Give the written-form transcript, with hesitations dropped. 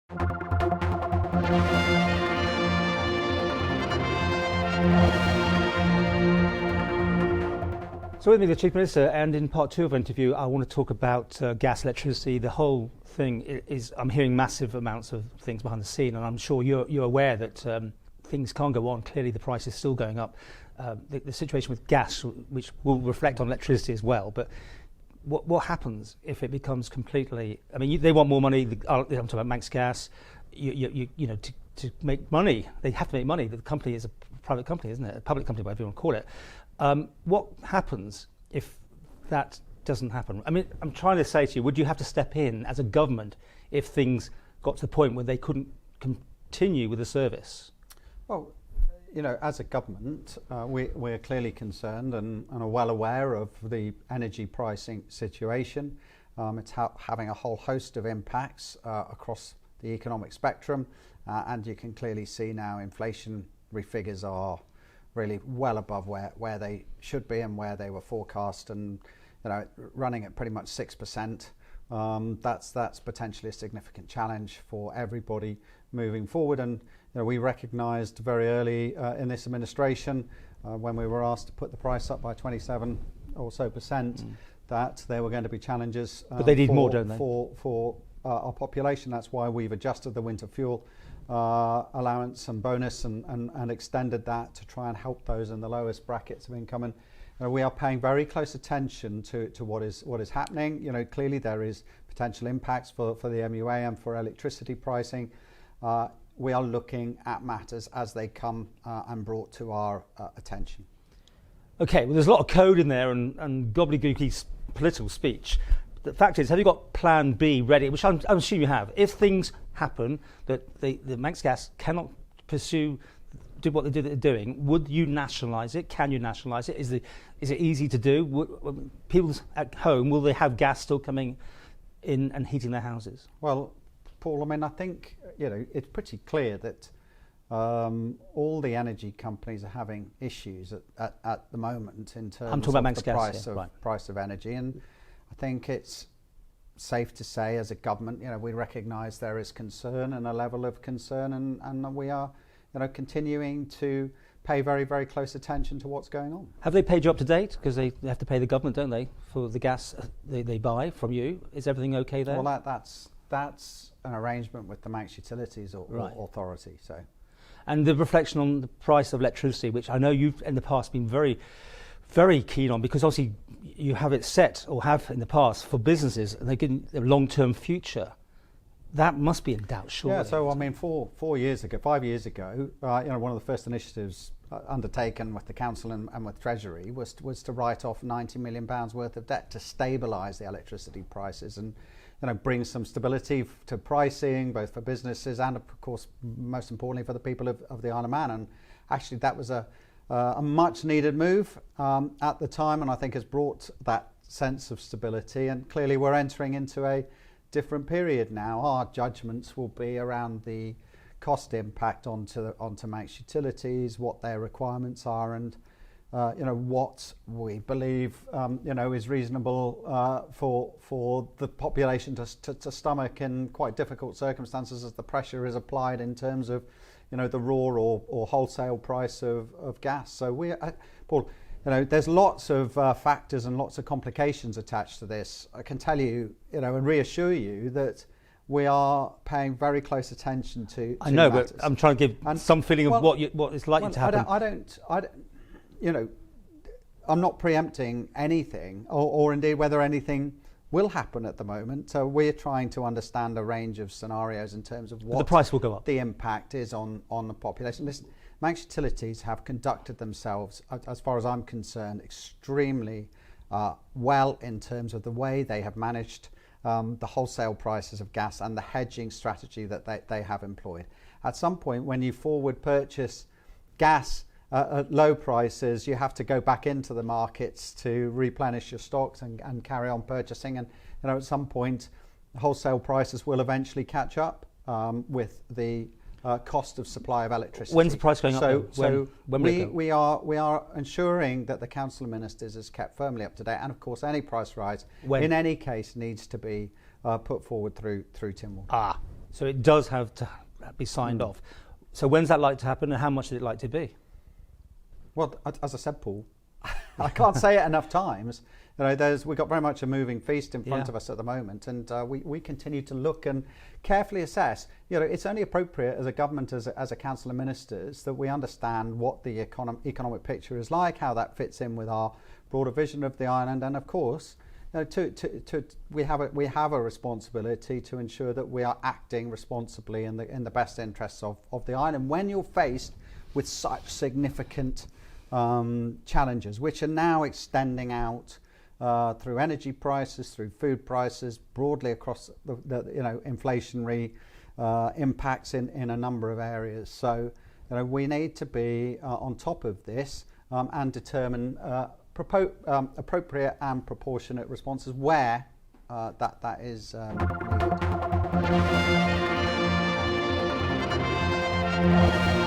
So with me, the Chief Minister, and in part two of our interview, I want to talk about gas, electricity. The whole thing is, I'm hearing massive amounts of things behind the scene, and I'm sure you're aware that things can't go on. Clearly, the price is still going up. The situation with gas, which will reflect on electricity as well, but what happens if it becomes completely? I mean, they want more money. I'm talking about Manx Gas. You know, to make money, they have to make money. The company is a private company, isn't it? A public company, whatever you want to call it. What happens if that doesn't happen? I mean, I'm trying to say to you, would you have to step in as a government if things got to the point where they couldn't continue with the service? Well, you know, as a government, we're clearly concerned and are well aware of the energy pricing situation. It's having a whole host of impacts across the economic spectrum, and you can clearly see now inflationary figures are really well above where they should be and where they were forecast, and you know, running at pretty much 6%. That's potentially a significant challenge for everybody moving forward. And you know, we recognised very early in this administration, when we were asked to put the price up by 27% or so, that there were going to be challenges. But they need more, don't they? For our population. That's why we've adjusted the winter fuel allowance and bonus and extended that to try and help those in the lowest brackets of income. And we are paying very close attention to what is happening. You know, clearly there is potential impacts for the MUA and for electricity pricing. We are looking at matters as they come and brought to our attention. Okay, well, there's a lot of code in there and gobbledygooky political speech. The fact is, have you got Plan B ready? Which I'm assuming you have. If things happen that the Manx Gas cannot do what they're doing, would you nationalise it? Can you nationalise it? Is it easy to do? People at home, will they have gas still coming in and heating their houses? Well, Paul, I mean, I think, you know, it's pretty clear that all the energy companies are having issues at the moment in terms of the price of energy. And I think it's safe to say, as a government, you know, we recognise there is concern and a level of concern, and we are, you know, continuing to pay very, very close attention to what's going on. Have they paid you up to date? Because they have to pay the government, don't they, for the gas they buy from you? Is everything okay there? Well, that's an arrangement with the Manx Utilities Authority. So, and the reflection on the price of electricity, which I know you've in the past been very, very keen on, because obviously you have it set, or have in the past, for businesses, and they get a long-term future. That must be in doubt, surely. Yeah, so I mean, 5 years ago, you know, one of the first initiatives undertaken with the council and with Treasury was to write off £90 million worth of debt to stabilise the electricity prices and, you know, bring some stability to pricing, both for businesses and, of course, most importantly for the people of the Isle of Man. And actually, that was a much needed move at the time, and I think has brought that sense of stability. And clearly we're entering into a different period now. Our judgments will be around the cost impact onto Manx Utilities, what their requirements are, and you know, what we believe you know, is reasonable for the population to stomach in quite difficult circumstances, as the pressure is applied in terms of, you know, the raw or wholesale price of gas. So Paul, you know, there's lots of factors and lots of complications attached to this. I can tell you, you know, and reassure you that we are paying very close attention to I know, matters. but I'm trying to give some feeling of what is likely to happen. I don't, you know, I'm not preempting anything, or indeed whether anything will happen at the moment. So we're trying to understand a range of scenarios in terms of what the price will go up. The impact is on the population. Listen, Manx Utilities have conducted themselves, as far as I'm concerned, extremely well in terms of the way they have managed the wholesale prices of gas and the hedging strategy that they have employed. At some point, when you forward purchase gas at low prices, you have to go back into the markets to replenish your stocks and carry on purchasing. And you know, at some point, wholesale prices will eventually catch up with the cost of supply of electricity. When's the price going up? When we are ensuring that the Council of Ministers is kept firmly up to date, and of course, any price rise in any case needs to be put forward through Tynwald. So it does have to be signed off. So when's that like to happen, and how much is it like to be? Well, as I said, Paul, I can't say it enough times. We've got very much a moving feast in front of us at the moment, and we continue to look and carefully assess. It's only appropriate as a government, as a council of ministers, that we understand what the economic picture is like, how that fits in with our broader vision of the island, and of course, we have a responsibility to ensure that we are acting responsibly in the best interests of the island when you're faced with such significant challenges, which are now extending out through energy prices, through food prices, broadly across the inflationary impacts in a number of areas. So we need to be on top of this and determine appropriate and proportionate responses where that is needed.